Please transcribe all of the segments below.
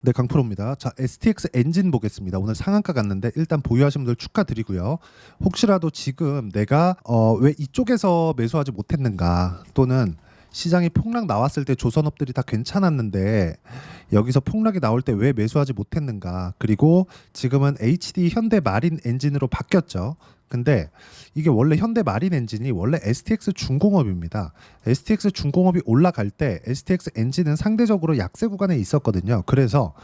네, 강프로입니다. 자, STX 엔진 보겠습니다. 오늘 상한가 갔는데 일단 보유하신 분들 축하드리고요. 혹시라도 지금 내가 왜 이쪽에서 매수하지 못했는가, 또는 시장이 폭락 나왔을 때 조선업들이 다 괜찮았는데 여기서 폭락이 나올 때 왜 매수하지 못했는가, 그리고 지금은 HD 현대 마린 엔진으로 바뀌었죠. 근데 이게 원래 현대 마린 엔진이 원래 STX 중공업입니다. STX 중공업이 올라갈 때 STX 엔진은 상대적으로 약세 구간에 있었거든요. 그래서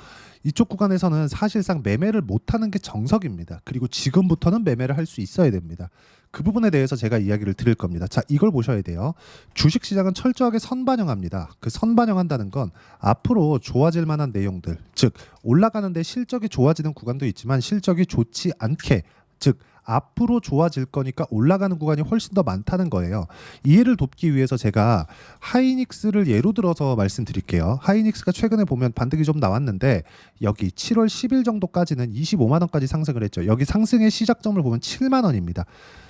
이쪽 구간에서는 사실상 매매를 못하는 게 정석입니다. 그리고 지금부터는 매매를 할 수 있어야 됩니다. 그 부분에 대해서 제가 이야기를 드릴 겁니다. 자, 이걸 보셔야 돼요. 주식시장은 철저하게 선반영합니다. 그 선반영한다는 건 앞으로 좋아질 만한 내용들, 즉 올라가는데 실적이 좋아지는 구간도 있지만 실적이 좋지 않게, 즉 앞으로 좋아질 거니까 올라가는 구간이 훨씬 더 많다는 거예요. 이해를 돕기 위해서 제가 하이닉스를 예로 들어서 말씀드릴게요. 하이닉스가 최근에 보면 반등이 좀 나왔는데 여기 7월 10일 정도까지는 25만 원까지 상승을 했죠. 여기 상승의 시작점을 보면 7만 원입니다.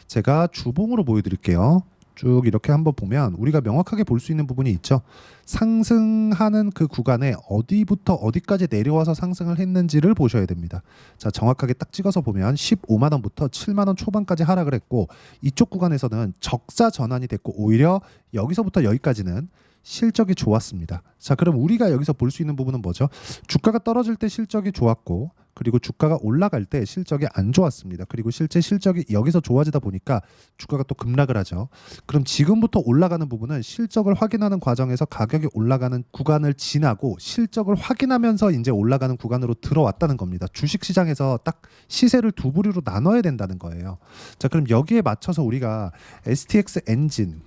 제가 주봉으로 보여드릴게요. 쭉 이렇게 한번 보면 우리가 명확하게 볼 수 있는 부분이 있죠. 상승하는 그 구간에 어디부터 어디까지 내려와서 상승을 했는지를 보셔야 됩니다. 자, 정확하게 딱 찍어서 보면 15만 원부터 7만 원 초반까지 하락을 했고, 이쪽 구간에서는 적자 전환이 됐고, 오히려 여기서부터 여기까지는 실적이 좋았습니다. 자, 그럼 우리가 여기서 볼 수 있는 부분은 뭐죠? 주가가 떨어질 때 실적이 좋았고, 그리고 주가가 올라갈 때 실적이 안 좋았습니다. 그리고 실제 실적이 여기서 좋아지다 보니까 주가가 또 급락을 하죠. 그럼 지금부터 올라가는 부분은 실적을 확인하는 과정에서 가격이 올라가는 구간을 지나고 실적을 확인하면서 이제 올라가는 구간으로 들어왔다는 겁니다. 주식시장에서 딱 시세를 두 부류로 나눠야 된다는 거예요. 자, 그럼 여기에 맞춰서 우리가 STX 엔진,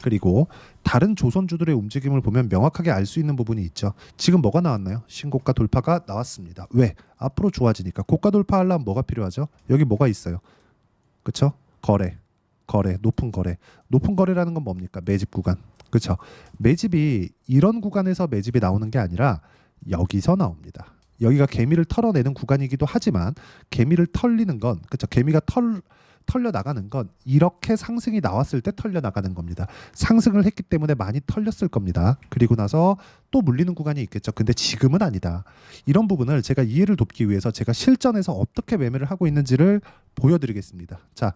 그리고 다른 조선주들의 움직임을 보면 명확하게 알 수 있는 부분이 있죠. 지금 뭐가 나왔나요? 신고가 돌파가 나왔습니다. 왜? 앞으로 좋아지니까. 고가 돌파하려면 뭐가 필요하죠? 여기 뭐가 있어요? 그쵸? 거래, 높은 거래. 높은 거래라는 건 뭡니까? 매집 구간. 그쵸? 매집이 이런 구간에서 매집이 나오는 게 아니라 여기서 나옵니다. 여기가 개미를 털어내는 구간이기도 하지만 개미를 털리는 건, 그쵸? 개미가 털려 나가는 건 이렇게 상승이 나왔을 때 털려 나가는 겁니다. 상승을 했기 때문에 많이 털렸을 겁니다. 그리고 나서 또 물리는 구간이 있겠죠. 근데 지금은 아니다. 이런 부분을 제가 이해를 돕기 위해서 제가 실전에서 어떻게 매매를 하고 있는지를 보여드리겠습니다. 자,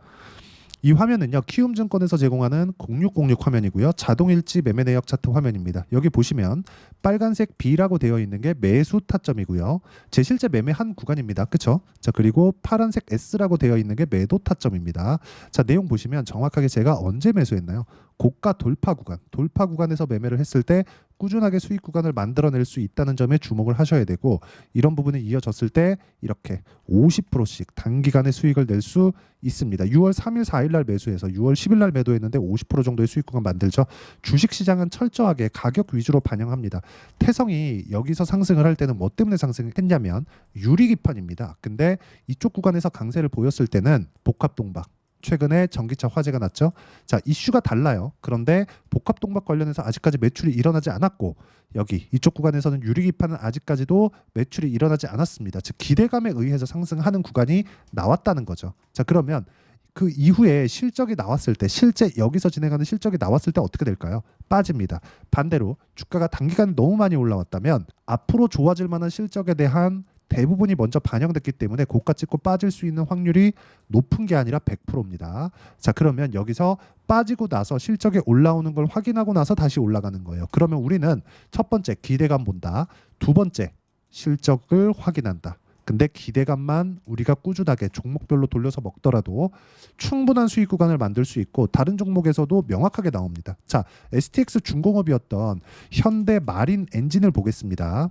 이 화면은요, 키움증권에서 제공하는 0606 화면이고요. 자동일지 매매 내역 차트 화면입니다. 여기 보시면 빨간색 B라고 되어 있는 게 매수 타점이고요. 제 실제 매매한 구간입니다. 그쵸? 자, 그리고 파란색 S라고 되어 있는 게 매도 타점입니다. 자, 내용 보시면 정확하게 제가 언제 매수했나요? 고가 돌파 구간, 돌파 구간에서 매매를 했을 때 꾸준하게 수익 구간을 만들어낼 수 있다는 점에 주목을 하셔야 되고, 이런 부분이 이어졌을 때 이렇게 50%씩 단기간에 수익을 낼 수 있습니다. 6월 3일, 4일 날 매수해서 6월 10일 날 매도했는데 50% 정도의 수익 구간 만들죠. 주식시장은 철저하게 가격 위주로 반영합니다. 태성이 여기서 상승을 할 때는 뭐 때문에 상승했냐면 유리기판입니다. 근데 이쪽 구간에서 강세를 보였을 때는 복합동박, 최근에 전기차 화재가 났죠. 자, 이슈가 달라요. 그런데 복합동박 관련해서 아직까지 매출이 일어나지 않았고, 여기 이쪽 구간에서는 유리기판은 아직까지도 매출이 일어나지 않았습니다. 즉 기대감에 의해서 상승하는 구간이 나왔다는 거죠. 자, 그러면 그 이후에 실적이 나왔을 때, 실제 여기서 진행하는 실적이 나왔을 때 어떻게 될까요? 빠집니다. 반대로 주가가 단기간에 너무 많이 올라왔다면 앞으로 좋아질 만한 실적에 대한 대부분이 먼저 반영됐기 때문에 고가 찍고 빠질 수 있는 확률이 높은 게 아니라 100%입니다. 자, 그러면 여기서 빠지고 나서 실적이 올라오는 걸 확인하고 나서 다시 올라가는 거예요. 그러면 우리는 첫 번째 기대감 본다. 두 번째 실적을 확인한다. 근데 기대감만 우리가 꾸준하게 종목별로 돌려서 먹더라도 충분한 수익 구간을 만들 수 있고, 다른 종목에서도 명확하게 나옵니다. 자, STX 중공업이었던 현대 마린 엔진을 보겠습니다.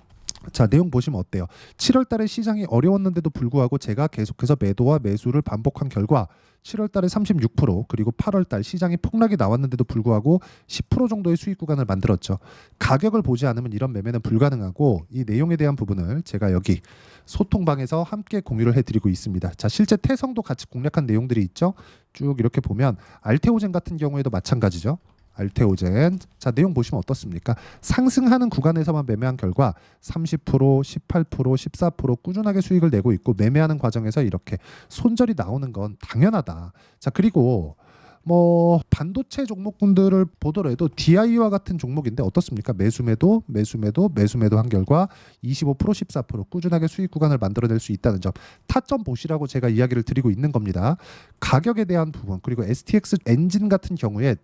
자, 내용 보시면 어때요? 7월 달에 시장이 어려웠는데도 불구하고 제가 계속해서 매도와 매수를 반복한 결과 7월 달에 36%, 그리고 8월 달 시장이 폭락이 나왔는데도 불구하고 10% 정도의 수익 구간을 만들었죠. 가격을 보지 않으면 이런 매매는 불가능하고, 이 내용에 대한 부분을 제가 여기 소통방에서 함께 공유를 해드리고 있습니다. 자, 실제 태성도 같이 공략한 내용들이 있죠. 쭉 이렇게 보면 알테오젠 같은 경우에도 마찬가지죠. 알테오젠. 자, 내용 보시면 어떻습니까? 상승하는 구간에서만 매매한 결과 30%, 18%, 14% 꾸준하게 수익을 내고 있고, 매매하는 과정에서 이렇게 손절이 나오는 건 당연하다. 자, 그리고 뭐 반도체 종목군들을 보더라도 DI와 같은 종목인데 어떻습니까? 매수매도 한 결과 25% 14% 꾸준하게 수익 구간을 만들어낼 수 있다는 점 타점 보시라고 제가 이야기를 드리고 있는 겁니다. 가격에 대한 부분 그리고 STX 엔진 같은 경우에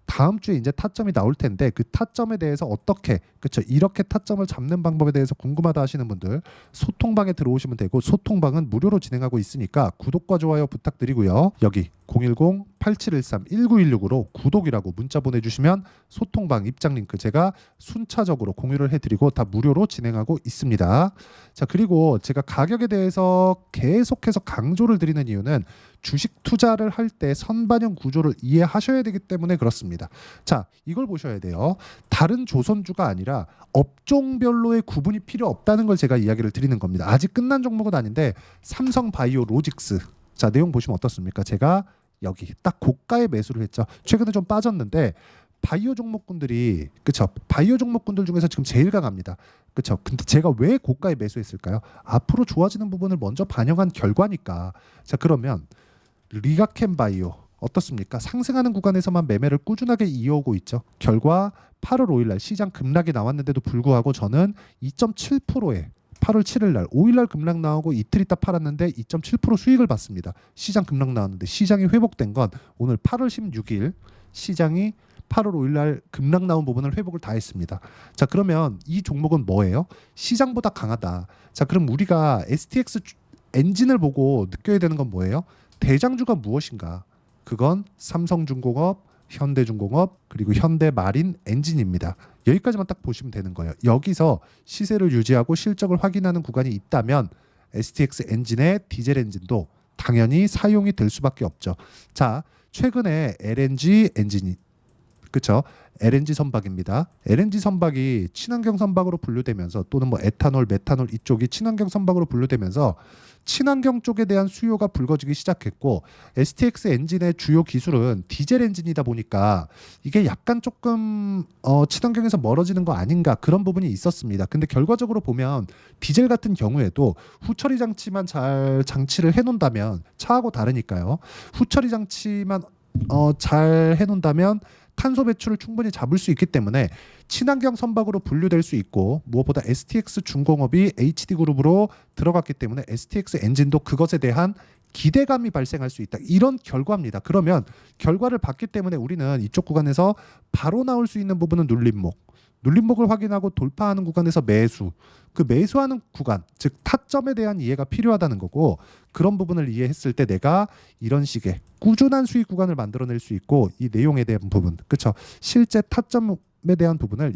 다음 주에 이제 타점이 나올 텐데 그 타점에 대해서 어떻게 그렇죠 이렇게 타점을 잡는 방법에 대해서 궁금하다 하시는 분들 소통방에 들어오시면 되고 소통방은 무료로 진행하고 있으니까 구독과 좋아요 부탁드리고요. 여기 010-8713-1916으로 구독이라고 문자 보내주시면 소통방 입장 링크 제가 순차적으로 공유를 해드리고 다 무료로 진행하고 있습니다. 자 그리고 제가 가격에 대해서 계속해서 강조를 드리는 이유는 주식 투자를 할 때 선반영 구조를 이해하셔야 되기 때문에 그렇습니다. 자 이걸 보셔야 돼요. 다른 조선주가 아니라 업종별로의 구분이 필요 없다는 걸 제가 이야기를 드리는 겁니다. 아직 끝난 종목은 아닌데 삼성바이오로직스 자 내용 보시면 어떻습니까? 제가 여기 딱 고가에 매수를 했죠. 최근에 좀 빠졌는데 바이오 종목군들이 그쵸 바이오 종목군들 중에서 지금 제일 강합니다. 그쵸 근데 제가 왜 고가에 매수했을까요? 앞으로 좋아지는 부분을 먼저 반영한 결과니까. 자 그러면 리가켄 바이오 어떻습니까? 상승하는 구간에서만 매매를 꾸준하게 이어오고 있죠. 결과 8월 5일 날 시장 급락이 나왔는데도 불구하고 저는 2.7%에 8월 7일 날 5일 날 급락 나오고 이틀 있다 팔았는데 2.7% 수익을 받습니다. 시장 급락 나왔는데 시장이 회복된 건 오늘 8월 16일 시장이 8월 5일 날 급락 나온 부분을 회복을 다 했습니다. 자 그러면 이 종목은 뭐예요? 시장보다 강하다. 자 그럼 우리가 STX 엔진을 보고 느껴야 되는 건 뭐예요? 대장주가 무엇인가? 그건 삼성중공업, 현대중공업 그리고 현대마린 엔진입니다. 여기까지만 딱 보시면 되는 거예요. 여기서 시세를 유지하고 실적을 확인하는 구간이 있다면 STX 엔진의 디젤 엔진도 당연히 사용이 될 수밖에 없죠. 자, 최근에 LNG 엔진이 그렇죠? LNG 선박입니다. LNG 선박이 친환경 선박으로 분류되면서 또는 뭐 에탄올, 메탄올 이쪽이 친환경 선박으로 분류되면서 친환경 쪽에 대한 수요가 불거지기 시작했고 STX 엔진의 주요 기술은 디젤 엔진이다 보니까 이게 약간 조금 친환경에서 멀어지는 거 아닌가 그런 부분이 있었습니다. 근데 결과적으로 보면 디젤 같은 경우에도 후처리 장치만 잘 장치를 해놓는다면 차하고 다르니까요. 후처리 장치만 잘 해놓는다면 탄소 배출을 충분히 잡을 수 있기 때문에 친환경 선박으로 분류될 수 있고 무엇보다 STX 중공업이 HD그룹으로 들어갔기 때문에 STX 엔진도 그것에 대한 기대감이 발생할 수 있다. 이런 결과입니다. 그러면 결과를 봤기 때문에 우리는 이쪽 구간에서 바로 나올 수 있는 부분은 눌림목을 확인하고 돌파하는 구간에서 매수. 그 매수하는 구간, 즉 타점에 대한 이해가 필요하다는 거고 그런 부분을 이해했을 때 내가 이런 식의 꾸준한 수익 구간을 만들어낼 수 있고 이 내용에 대한 부분, 그렇죠? 실제 타점에 대한 부분을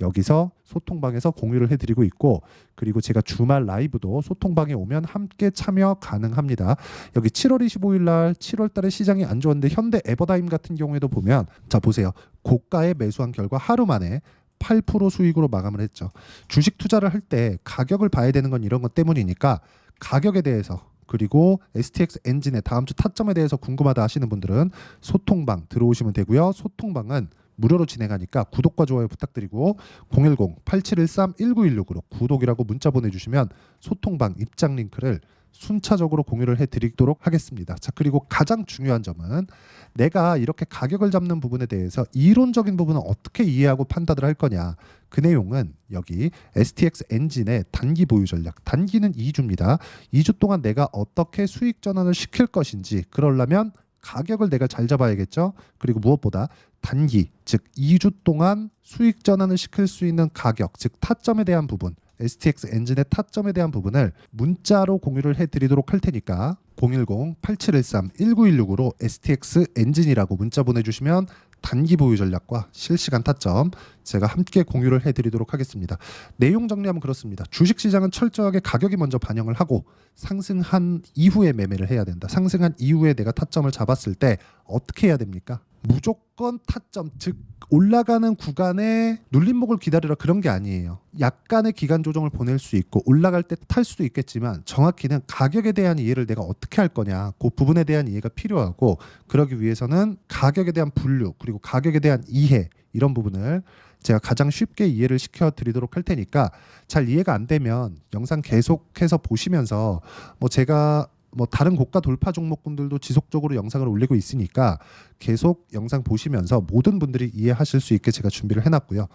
여기서 소통방에서 공유를 해드리고 있고 그리고 제가 주말 라이브도 소통방에 오면 함께 참여 가능합니다. 여기 7월 25일 날 7월 달에 시장이 안 좋았는데 현대 에버다임 같은 경우에도 보면 자 보세요. 고가에 매수한 결과 하루 만에 8% 수익으로 마감을 했죠. 주식 투자를 할 때 가격을 봐야 되는 건 이런 것 때문이니까 가격에 대해서 그리고 STX 엔진의 다음 주 타점에 대해서 궁금하다 하시는 분들은 소통방 들어오시면 되고요. 소통방은 무료로 진행하니까 구독과 좋아요 부탁드리고 010-8713-1916으로 구독이라고 문자 보내주시면 소통방 입장 링크를 순차적으로 공유를 해드리도록 하겠습니다. 자 그리고 가장 중요한 점은 내가 이렇게 가격을 잡는 부분에 대해서 이론적인 부분은 어떻게 이해하고 판단을 할 거냐. 그 내용은 여기 STX 엔진의 단기 보유 전략. 단기는 2주입니다. 2주 동안 내가 어떻게 수익 전환을 시킬 것인지 그러려면 가격을 내가 잘 잡아야겠죠. 그리고 무엇보다 단기 즉 2주 동안 수익 전환을 시킬 수 있는 가격 즉 타점에 대한 부분 STX 엔진의 타점에 대한 부분을 문자로 공유를 해드리도록 할 테니까 010-8713-1916으로 STX 엔진이라고 문자 보내주시면 단기 보유 전략과 실시간 타점 제가 함께 공유를 해드리도록 하겠습니다. 내용 정리하면 그렇습니다. 주식시장은 철저하게 가격이 먼저 반영을 하고 상승한 이후에 매매를 해야 된다. 상승한 이후에 내가 타점을 잡았을 때 어떻게 해야 됩니까? 무조건 타점 즉 올라가는 구간에 눌림목을 기다리라 그런 게 아니에요. 약간의 기간 조정을 보낼 수 있고 올라갈 때 탈 수도 있겠지만 정확히는 가격에 대한 이해를 내가 어떻게 할 거냐 그 부분에 대한 이해가 필요하고 그러기 위해서는 가격에 대한 분류 그리고 가격에 대한 이해 이런 부분을 제가 가장 쉽게 이해를 시켜드리도록 할 테니까 잘 이해가 안 되면 영상 계속해서 보시면서 뭐 제가 뭐 다른 고가 돌파 종목분들도 지속적으로 영상을 올리고 있으니까 계속 영상 보시면서 모든 분들이 이해하실 수 있게 제가 준비를 해놨고요.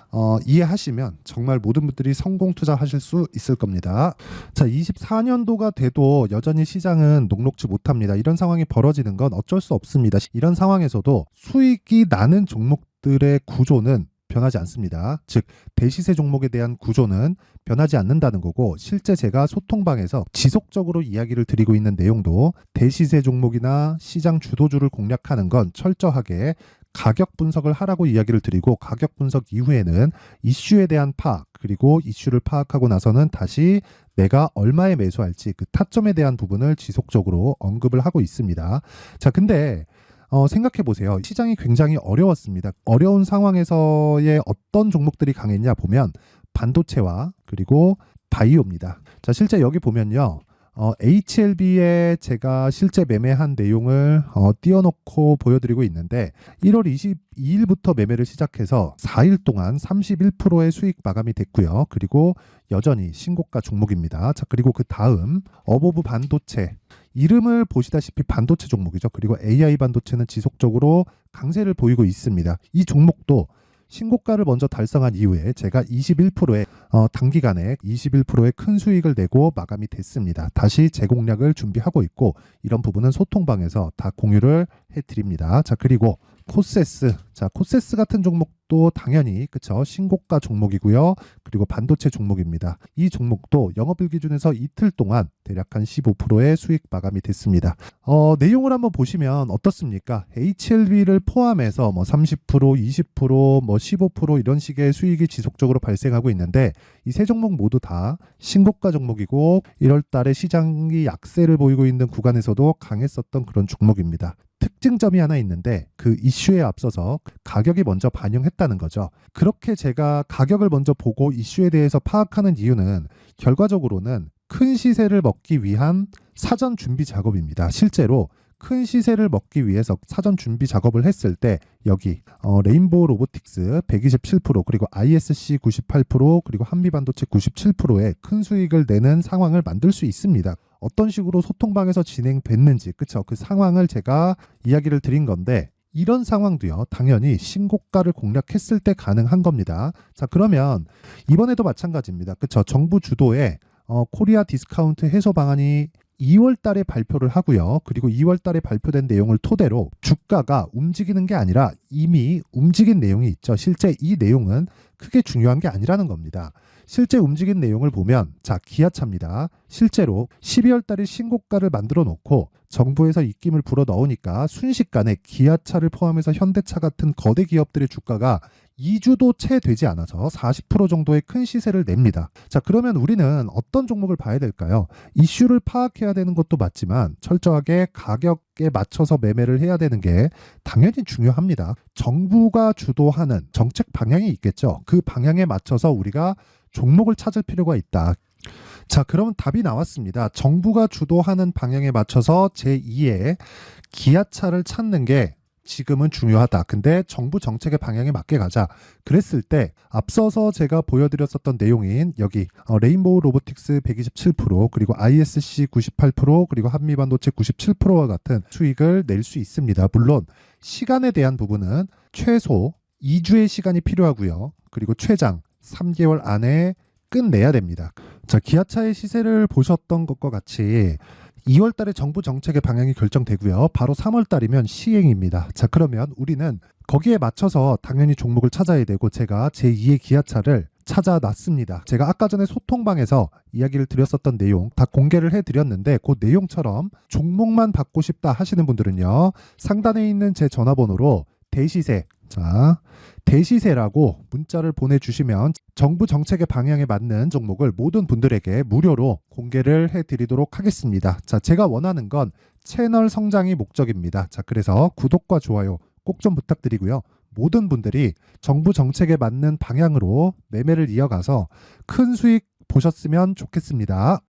이해하시면 정말 모든 분들이 성공 투자하실 수 있을 겁니다. 자, 24년도가 돼도 여전히 시장은 녹록지 못합니다. 이런 상황이 벌어지는 건 어쩔 수 없습니다. 이런 상황에서도 수익이 나는 종목들의 구조는 변하지 않습니다. 즉 대시세 종목에 대한 구조는 변하지 않는다는 거고, 실제 제가 소통방에서 지속적으로 이야기를 드리고 있는 내용도 대시세 종목이나 시장 주도주를 공략하는 건 철저하게 가격 분석을 하라고 이야기를 드리고, 가격 분석 이후에는 이슈에 대한 파악, 그리고 이슈를 파악하고 나서는 다시 내가 얼마에 매수할지 그 타점에 대한 부분을 지속적으로 언급을 하고 있습니다. 자, 근데 생각해 보세요. 시장이 굉장히 어려웠습니다. 어려운 상황에서의 어떤 종목들이 강했냐 보면 반도체와 그리고 바이오입니다. 자, 실제 여기 보면요. HLB에 제가 실제 매매한 내용을 띄워놓고 보여드리고 있는데, 1월 22일부터 매매를 시작해서 4일 동안 31%의 수익 마감이 됐고요. 그리고 여전히 신고가 종목입니다. 자, 그리고 그 다음 어보브 반도체, 이름을 보시다시피 반도체 종목이죠. 그리고 AI 반도체는 지속적으로 강세를 보이고 있습니다. 이 종목도 신고가를 먼저 달성한 이후에 제가 21%의 단기간에 21%의 큰 수익을 내고 마감이 됐습니다. 다시 재공략을 준비하고 있고, 이런 부분은 소통방에서 다 공유를 해드립니다. 자, 그리고 코세스, 자, 코세스 같은 종목도 당연히 그쵸, 신고가 종목이고요. 그리고 반도체 종목입니다. 이 종목도 영업일 기준에서 이틀 동안 대략 한 15%의 수익 마감이 됐습니다. 내용을 한번 보시면 어떻습니까? HLB를 포함해서 뭐 30%, 20%, 뭐 15% 이런 식의 수익이 지속적으로 발생하고 있는데, 이 세 종목 모두 다 신고가 종목이고 1월 달에 시장이 약세를 보이고 있는 구간에서도 강했었던 그런 종목입니다. 특징점이 하나 있는데, 그 이슈에 앞서서 가격이 먼저 반영했다는 거죠. 그렇게 제가 가격을 먼저 보고 이슈에 대해서 파악하는 이유는 결과적으로는 큰 시세를 먹기 위한 사전 준비 작업입니다. 실제로 큰 시세를 먹기 위해서 사전 준비 작업을 했을 때 여기 레인보우 로보틱스 127%, 그리고 ISC 98%, 그리고 한미반도체 97%의 큰 수익을 내는 상황을 만들 수 있습니다. 어떤 식으로 소통방에서 진행됐는지, 그쵸? 그 상황을 제가 이야기를 드린 건데, 이런 상황도요, 당연히 신고가를 공략했을 때 가능한 겁니다. 자, 그러면 이번에도 마찬가지입니다. 그쵸? 정부 주도의 코리아 디스카운트 해소 방안이 2월 달에 발표를 하고요. 그리고 2월 달에 발표된 내용을 토대로 주가가 움직이는 게 아니라 이미 움직인 내용이 있죠. 실제 이 내용은 크게 중요한 게 아니라는 겁니다. 실제 움직인 내용을 보면, 자, 기아차입니다. 실제로 12월 달에 신고가를 만들어 놓고 정부에서 입김을 불어 넣으니까 순식간에 기아차를 포함해서 현대차 같은 거대 기업들의 주가가 2주도 채 되지 않아서 40% 정도의 큰 시세를 냅니다. 자, 그러면 우리는 어떤 종목을 봐야 될까요? 이슈를 파악해야 되는 것도 맞지만 철저하게 가격에 맞춰서 매매를 해야 되는 게 당연히 중요합니다. 정부가 주도하는 정책 방향이 있겠죠. 그 방향에 맞춰서 우리가 종목을 찾을 필요가 있다. 자, 그러면 답이 나왔습니다. 정부가 주도하는 방향에 맞춰서 제2의 기아차를 찾는 게 지금은 중요하다. 근데 정부 정책의 방향에 맞게 가자. 그랬을 때 앞서서 제가 보여드렸었던 내용인 여기 레인보우 로보틱스 127%, 그리고 ISC 98%, 그리고 한미반도체 97%와 같은 수익을 낼 수 있습니다. 물론 시간에 대한 부분은 최소 2주의 시간이 필요하고요. 그리고 최장 3개월 안에 끝내야 됩니다. 자, 기아차의 시세를 보셨던 것과 같이 2월 달에 정부 정책의 방향이 결정되고요. 바로 3월 달이면 시행입니다. 자, 그러면 우리는 거기에 맞춰서 당연히 종목을 찾아야 되고, 제가 제2의 기아차를 찾아놨습니다. 제가 아까 전에 소통방에서 이야기를 드렸었던 내용 다 공개를 해드렸는데, 그 내용처럼 종목만 받고 싶다 하시는 분들은요, 상단에 있는 제 전화번호로 대시세, 자, 대시세라고 문자를 보내주시면 정부 정책의 방향에 맞는 종목을 모든 분들에게 무료로 공개를 해드리도록 하겠습니다. 자, 제가 원하는 건 채널 성장이 목적입니다. 자, 그래서 구독과 좋아요 꼭 좀 부탁드리고요. 모든 분들이 정부 정책에 맞는 방향으로 매매를 이어가서 큰 수익 보셨으면 좋겠습니다.